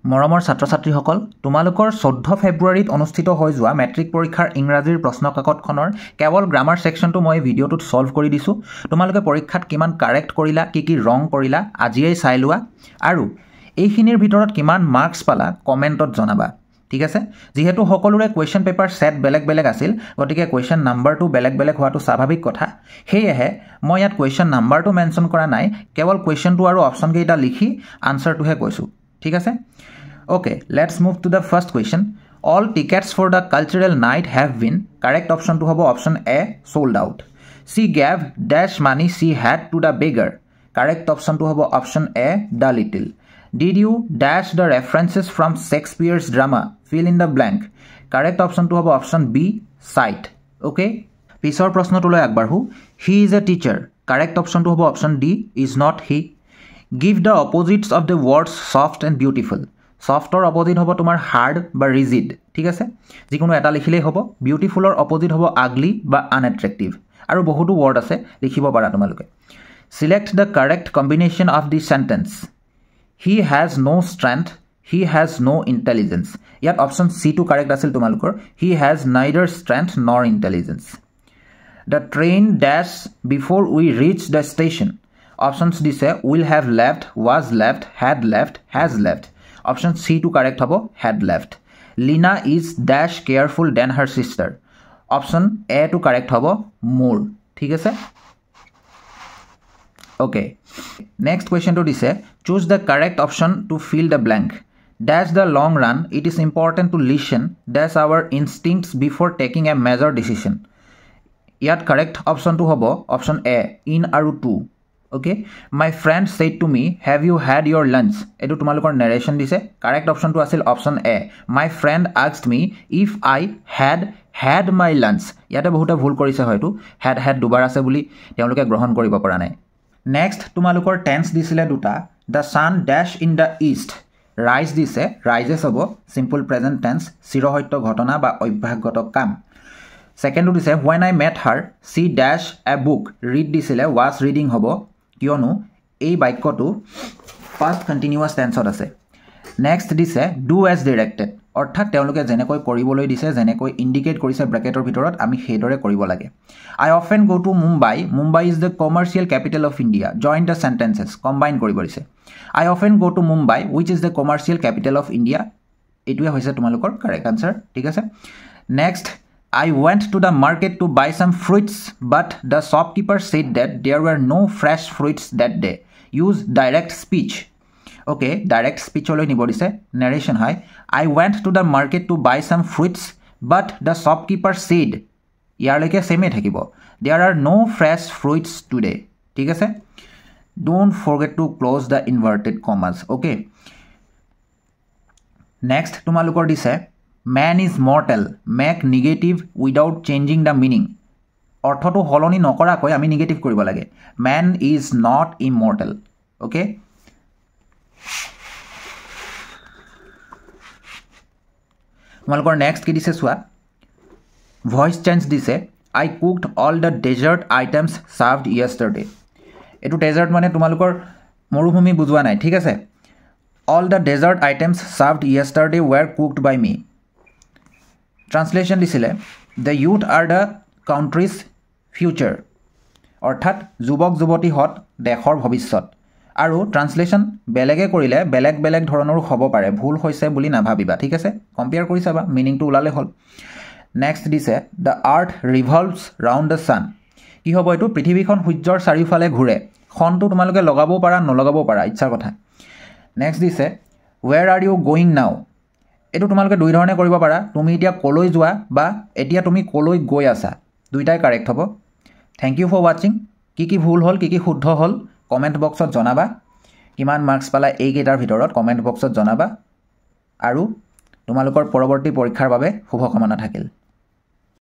মৰমৰ ছাত্ৰ-ছাত্ৰীসকল তোমালোকৰ 14 ফেব্ৰুৱাৰীত অনুষ্ঠিত হৈ যোৱা মেট্ৰিক পৰীক্ষাৰ ইংৰাজীৰ প্ৰশ্নকাকতখনৰ কেৱল গ্ৰামাৰ সেকশনটো মই ভিডিঅ'টোত সলভ কৰি দিছো তোমালোকে পৰীক্ষাত কিমান কাৰেক্ট কৰিলা কি ৰং কৰিলা আজিয়েই চাই লোৱা আৰু এইখিনিৰ ভিতৰত কিমান মাৰ্কস পালা কমেন্টত জনাবা ঠিক আছে যেহেতু সকলোৰে কোৱেশ্চন পেপাৰ সেট বেলেগ বেলেগ আছিল গতিকে কোৱেশ্চন নাম্বাৰটো বেলেগ বেলেগ হোৱাটো স্বাভাৱিক কথা হেয়েহে মই ইয়াত কোৱেশ্চন নাম্বাৰটো মেনশন কৰা নাই কেৱল কোৱেশ্চনটো আৰু অপচন কেইটা লিখি আনসাৰটোহে কৈছো ঠিক আছে Okay, let's move to the first question. All tickets for the cultural night have been. Correct option to have option A, sold out. She gave dash money she had to the beggar. Correct option to have option A, the little. Did you dash the references from Shakespeare's drama? Fill in the blank. Correct option to have option B, sight. Okay. Pisor prashno to loi akbar hu. He is a teacher. Correct option to have option D, is not he. Give the opposites of the words soft and beautiful. Softer opposite hobo tomar hard ba rigid ঠিক আছে যিকোনো এটা লিখিলেই হ'ব বিউটিফুলৰ opposite হ'ব ugly বা unattractive আৰু বহুতো word আছে লিখিব পাৰা তোমালোকে select the correct combination of the sentence he has no strength he has no intelligence ইয়াত option C to correct আছিল তোমালোকৰ he has neither strength nor intelligence the train dash before we reach the station options দিছে will have left was left had left has left Option C to correct hobo had left. Lina is dash careful than her sister. Option A to correct hobo more. ठीक है Okay. Next question to this choose the correct option to fill the blank. Dash the long run. It is important to listen. Dash our instincts before taking a major decision. Yet correct option to hobo option A in aru 2. Okay my friend said to me have you had your lunch etu tumalokor narration dise correct option to asil option A my friend asked me if I had my lunch yate bohuta bhul korise hoytu had dubar ase buli teoloke grohon koribo para nai next tumalokor tense disile duta the sun dash in the east rise dise rises hobo simple present tense sirohoyto ghotona ba obhyaggoto kam second dise when I met her she dash a book read disile was reading hobo কিয়নো এই বাক্যটো past continuous tense আছে next দিছে do as directed অৰ্থাৎ তেওঁলোকে যেনেকৈ কৰিবলৈ দিছে যেনেকৈ ইন্ডিকেট কৰিছে ব্ৰ্যাকেটৰ ভিতৰত আমি হেদৰে কৰিব লাগে I often go to Mumbai is the commercial capital of India join the sentences combine কৰিব দিছে I often go to Mumbai which is the commercial capital of India এটোৱে হৈছে তোমালোকৰ correct answer ঠিক আছে next I went to the market to buy some fruits, but the shopkeeper said that there were no fresh fruits that day. Use direct speech. Okay, direct speech olo nibodise narration hai. I went to the market to buy some fruits, but the shopkeeper said, yarleke same thakibo. There are no fresh fruits today. Thik ase? Don't forget to close the inverted commas. Okay. Next, tumalukor dise. Man is mortal make negative without changing the meaning অৰ্থটো হলনি নকৰাকৈ আমি negative কৰিব লাগে man is not immortal okay তোমালোকৰ next কি দিছে চোৱা voice change দিছে I cooked all the dessert items served yesterday এটো ডেজার্ট মানে তোমালোকৰ মৰুভূমি বুজোৱা নাই ঠিক আছে all the dessert items served yesterday were cooked by me Translation disile the youth are the country's future অৰ্থাৎ যুৱক যুৱতী হত দেশৰ ভৱিষ্যত আৰু ট্ৰান্সলেশন বেলেগে কৰিলে বেলেগ বেলেগ ধৰণৰ হ'ব পাৰে ভুল হৈছে বুলি না ভাবিবা ঠিক আছে কম্পেয়াৰ কৰি চাবা মিনিংটো উলালে হল নেক্সট দিছে the earth revolves round the sun কি হ'ব এটো পৃথিৱীখন সূৰ্যৰ চাৰিওফালে ঘূৰে খনটো তোমালোকে লগাবও পাৰা নলগাবও পাৰা ইচ্ছাৰ কথা নেক্সট দিছে where are you going now এটো তোমালোকে দুই ধৰণে কৰিব পাৰা তুমি এতিয়া কলৈ যোৱা বা এতিয়া তুমি কলৈ গৈ আছা দুইটাই কাৰেক্ট হ'ব থ্যাংক ইউ ফৰ ওয়াচিং কি ভুল হল কি শুদ্ধ হল কমেন্ট বক্সত জনাবা কিমান মাৰ্কস পালা এই গেটাৰ ভিতৰত কমেন্ট বক্সত জনাবা আৰু তোমালোকৰ পৰৱৰ্তী পৰীক্ষাৰ বাবে শুভকামনা থাকিল